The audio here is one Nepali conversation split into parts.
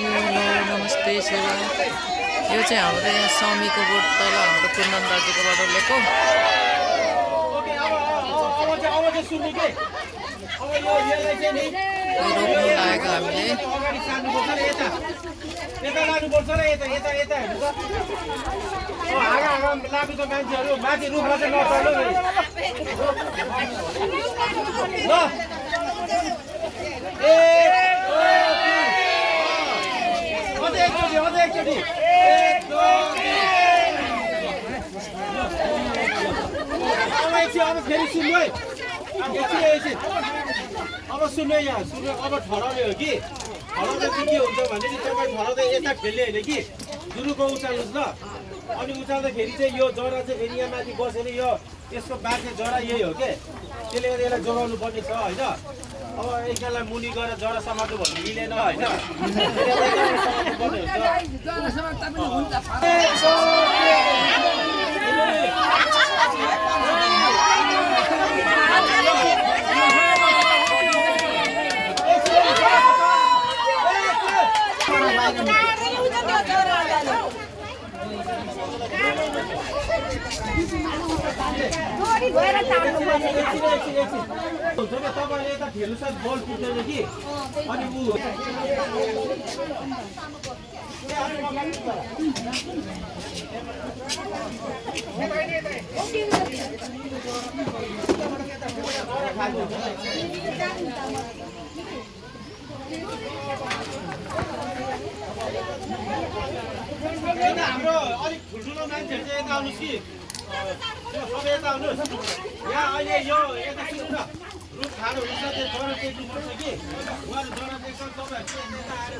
नमस्ते सेवा यो चाहिँ हाम्रो यहाँ स्वामीको बोट तल हाम्रो कुन्दन दाजुकोबाट लिएको रोप्नु लागेको हामीले यता लानुपर्छ र यता यता यता हेर्नु त आगा आगा लागेको मान्छेहरू माथि रुखमा चाहिँ नचढ्नु ल अझै एकचोटि अब फेरि सुन्नु है अब सुन्नु यहाँ सुन्नु अब ठहराउने हो कि ठहराउँदा चाहिँ के हुन्छ भने चाहिँ तपाईँ ठहराउँदै यता खेल्ने होइन कि सुरुको उचाल्नुहोस् ल अनि उचाल्दाखेरि चाहिँ यो जरा चाहिँ फेरि यहाँ माथि बसेर यो यसको बाँचे जरा यही हो के त्यसले गर्दा यसलाई जोगाउनु पर्ने छ होइन अब एकजनालाई मुनि गएर जरा समात्नु भन्नु मिलेन होइन तपाईँले यता खेल्नु साथ बल पुग्दैन कि अनि हाम्रो अलिक ठुल्ठुलो मान्छेहरू चाहिँ यता आउनुहोस् कि सबै यता आउनुहोस् यहाँ अहिले यो यता सुन्नु न रुख खानु हुन्छ त्यो जरा टेक्नुपर्छ कि उहाँहरू जरा टेक्छ तपाईँहरू यता आएर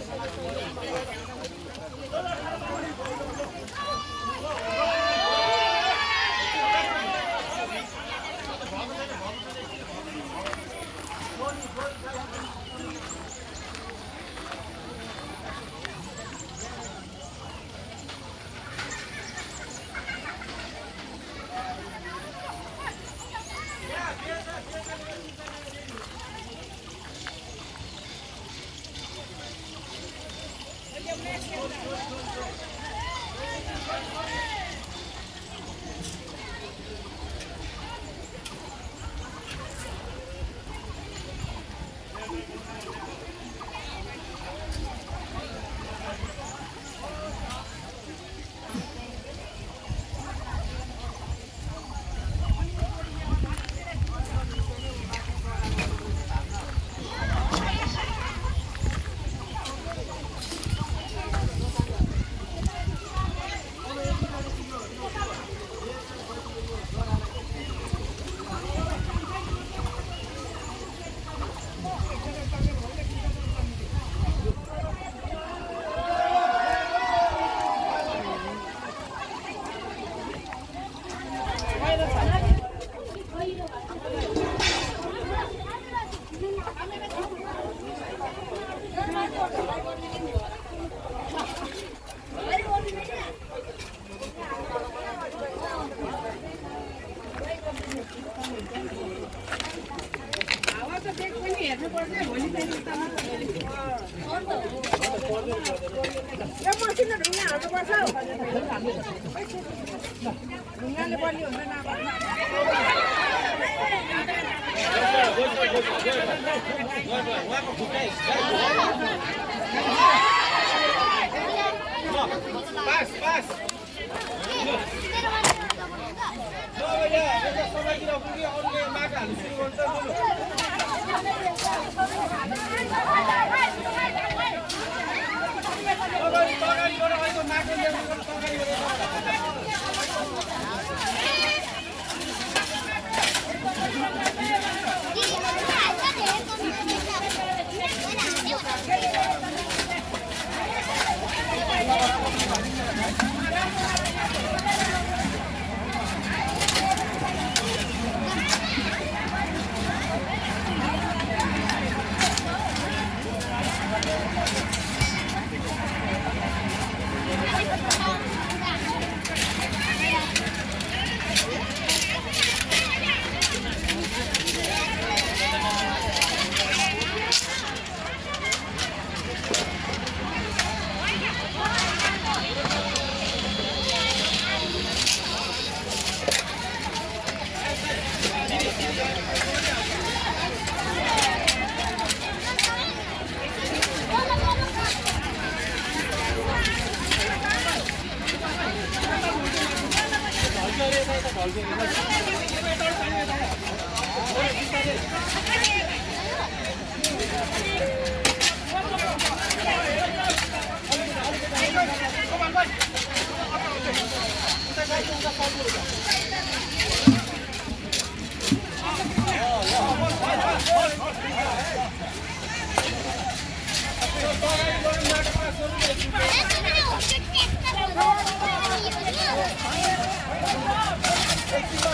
ढल्के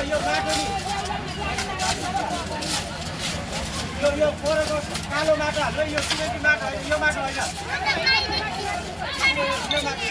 यो माटो नि यो पोरेको कालो माटो हाल्नु यो सिमेन्टी माटो होइन यो माटो होइन यो माटो